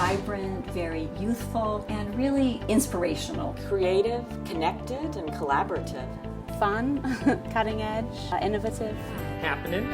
vibrant, very youthful, and really inspirational. Creative, connected, and collaborative. Fun, cutting edge, innovative. Happening.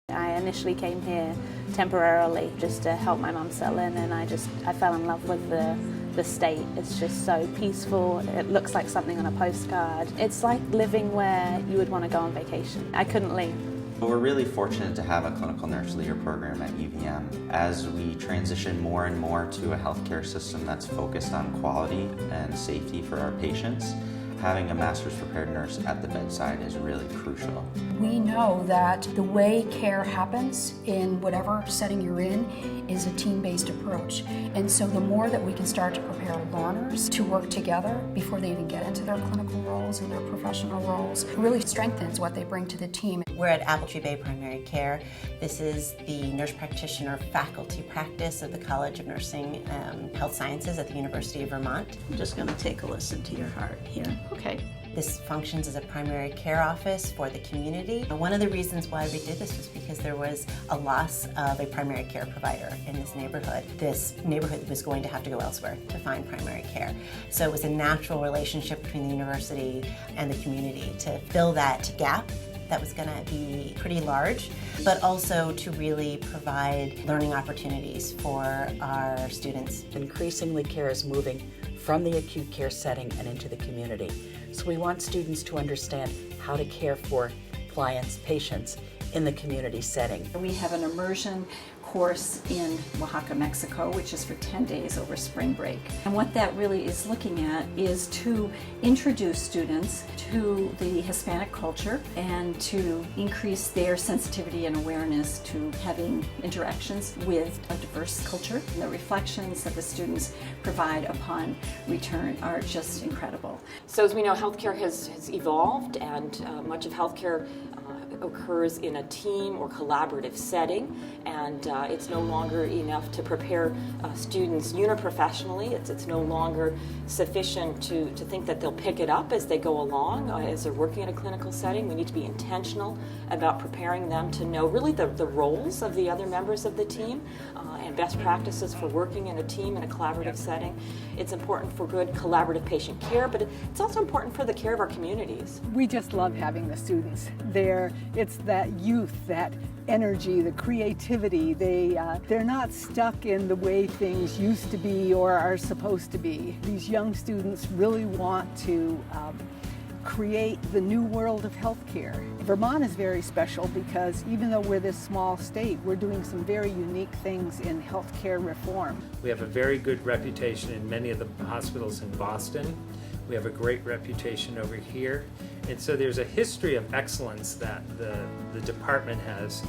I initially came here temporarily just to help my mum settle in, and I fell in love with the state. It's just so peaceful. It looks like something on a postcard. It's like living where you would want to go on vacation. I couldn't leave. We're really fortunate to have a clinical nurse leader program at UVM as we transition more and more to a healthcare system that's focused on quality and safety for our patients. Having a master's prepared nurse at the bedside is really crucial. We know that the way care happens in whatever setting you're in is a team-based approach. And so the more that we can start to prepare learners to work together before they even get into their clinical roles and their professional roles, really strengthens what they bring to the team. We're at Apple Tree Bay Primary Care. This is the nurse practitioner faculty practice of the College of Nursing and Health Sciences at the University of Vermont. I'm just going to take a listen to your heart here. Okay. This functions as a primary care office for the community. One of the reasons why we did this was because there was a loss of a primary care provider in this neighborhood. This neighborhood was going to have to go elsewhere to find primary care. So it was a natural relationship between the university and the community to fill that gap that was going to be pretty large, but also to really provide learning opportunities for our students. Increasingly, care is moving from the acute care setting and into the community. So we want students to understand how to care for clients, patients in the community setting. We have an immersion course in Oaxaca, Mexico, which is for 10 days over spring break. And what that really is looking at is to introduce students to the Hispanic culture and to increase their sensitivity and awareness to having interactions with a diverse culture. And the reflections that the students provide upon return are just incredible. So as we know, healthcare has evolved, and much of healthcare occurs in a team or collaborative setting, and it's no longer enough to prepare students uniprofessionally. It's no longer sufficient to think that they'll pick it up as they go along, as they're working in a clinical setting. We need to be intentional about preparing them to know really the roles of the other members of the team and best practices for working in a team in a collaborative setting. It's important for good collaborative patient care, but it's also important for the care of our communities. We just love having the students there. It's that youth, that energy, the creativity. They're not stuck in the way things used to be or are supposed to be. These young students really want to create the new world of healthcare. Vermont is very special because even though we're this small state, we're doing some very unique things in healthcare reform. We have a very good reputation in many of the hospitals in Boston. We have a great reputation over here. And so there's a history of excellence that the department has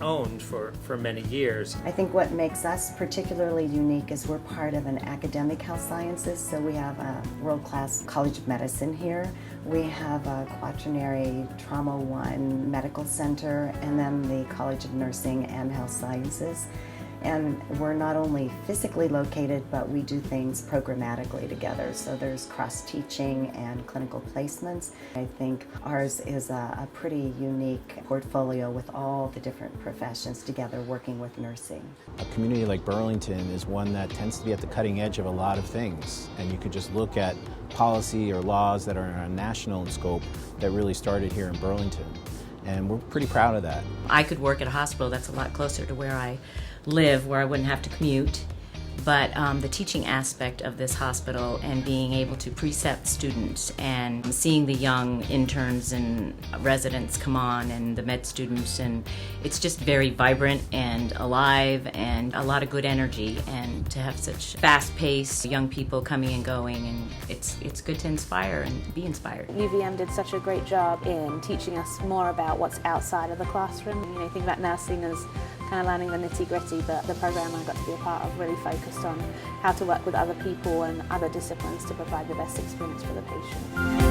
owned for many years. I think what makes us particularly unique is we're part of an academic health sciences, so we have a world-class College of Medicine here. We have a quaternary Trauma 1 medical center, and then the College of Nursing and Health Sciences. And we're not only physically located, but we do things programmatically together. So there's cross-teaching and clinical placements. I think ours is a pretty unique portfolio with all the different professions together working with nursing. A community like Burlington is one that tends to be at the cutting edge of a lot of things. And you could just look at policy or laws that are national in scope that really started here in Burlington. And we're pretty proud of that. I could work at a hospital that's a lot closer to where I live, where I wouldn't have to commute. But the teaching aspect of this hospital and being able to precept students and seeing the young interns and residents come on and the med students, and it's just very vibrant and alive and a lot of good energy, and to have such fast-paced young people coming and going, and it's good to inspire and be inspired. UVM did such a great job in teaching us more about what's outside of the classroom. You know, think about nursing as kind of learning the nitty-gritty, but the program I got to be a part of really focused on how to work with other people and other disciplines to provide the best experience for the patient.